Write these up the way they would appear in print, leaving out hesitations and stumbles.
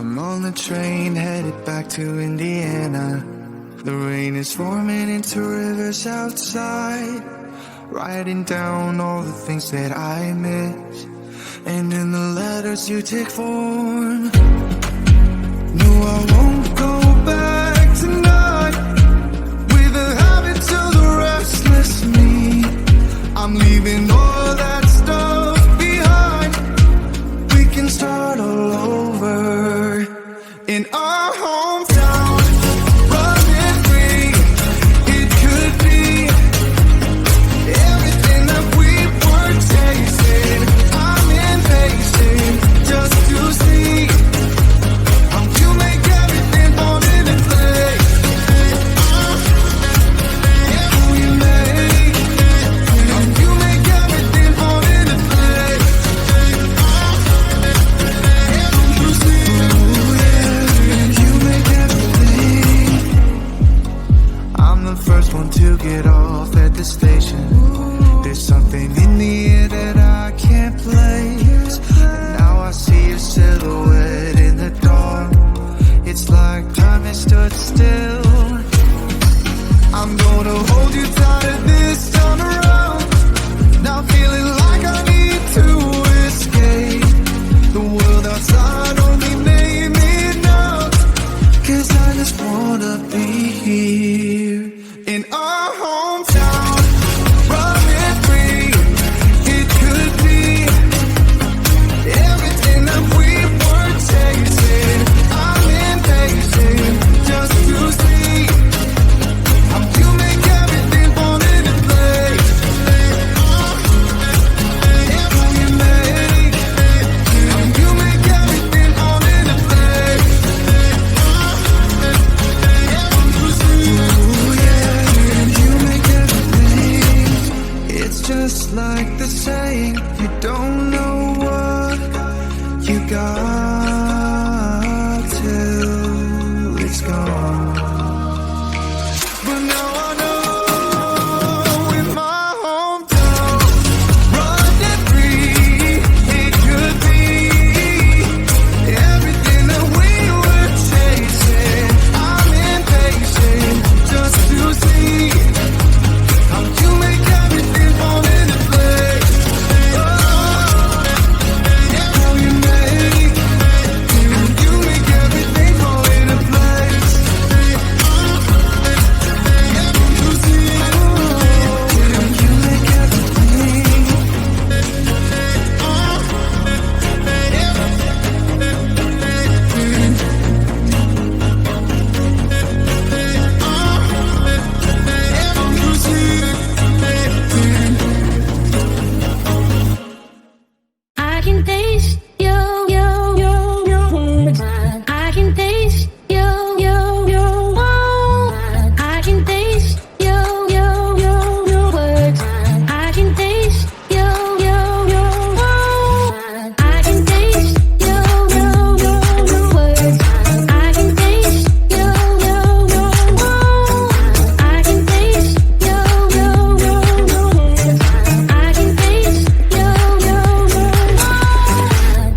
I'm on the train headed back to Indiana. The rain is forming into rivers outside, writing down all the things that I miss, and in the letters you take form. No, I won't go back tonight with the habits of the restless me. I'm leaving all that stuff behind. We can start all over in our hometown. Running free, it could be everything that we were chasing. I'm impatient just to see how you make everything fall into place. How you make everything fall into place. You see, you make everything. I'm the first one to get off at the station. There's something in the air that I can't place, and now I see your silhouette in the dark. It's like time has stood still. I'm gonna hold you tighter this time around. Now feeling like I need to escape. The world outside only made me numb, 'cause I just wanna be here in our hometown. Running free, it could be everything that we were chasing. I'm impatient just to see how you make everything fall into place. How you make everything fall into place. Ooh, yeah, you make everything. It's just like the saying, you don't know what you got till it's gone. But now I know in my hometown, running free, it could be everything that we were chasing. I'm impatient just to see how you make everything fall into place. How you make everything fall into place. You see, you make everything. You see. I can taste you. I can taste you. I can taste you. I can taste you. I can taste you. I can taste you. I can taste you. I can taste you.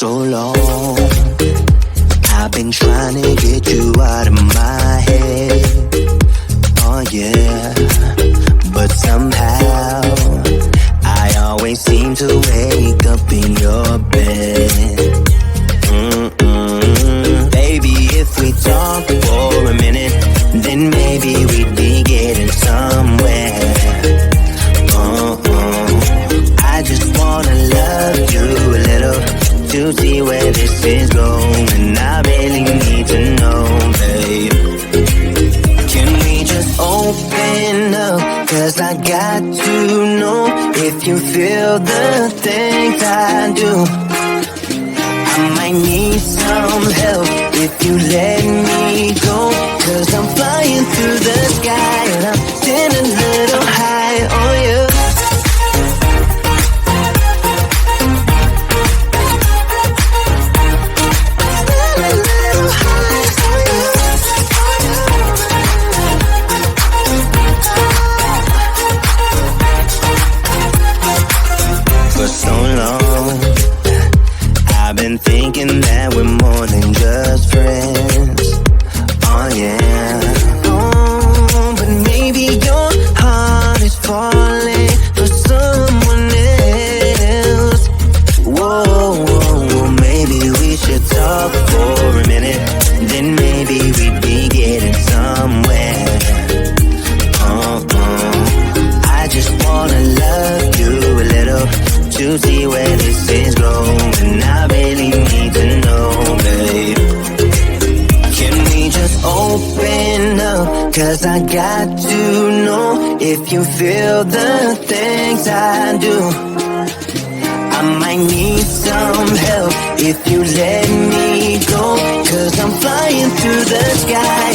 so long. I've been trying to get you out of my head. Oh yeah, but somehow I always seem to wake up in your bed. Baby, if we talk for a minute, then maybe we'd be getting somewhere. I just wanna love you a little to see where this is going. I really need to know, babe. Can we just open up? 'Cause I got to know if you feel the things I do. I might need some help if you let me go. 'Cause I'm flying through the sky and I'm standing a little high on you. For so long, I've been thinking that we're more than just friends. Oh yeah. Oh, but maybe your heart is falling for someone else. Whoa, maybe we should talk for a minute. Then maybe we'd be getting somewhere. I just wanna love you a little to see where this is going. I really need to know, babe. Can we just open up? 'Cause I got to know if you feel the things I do. I might need some help if you let me go. 'Cause I'm flying through the sky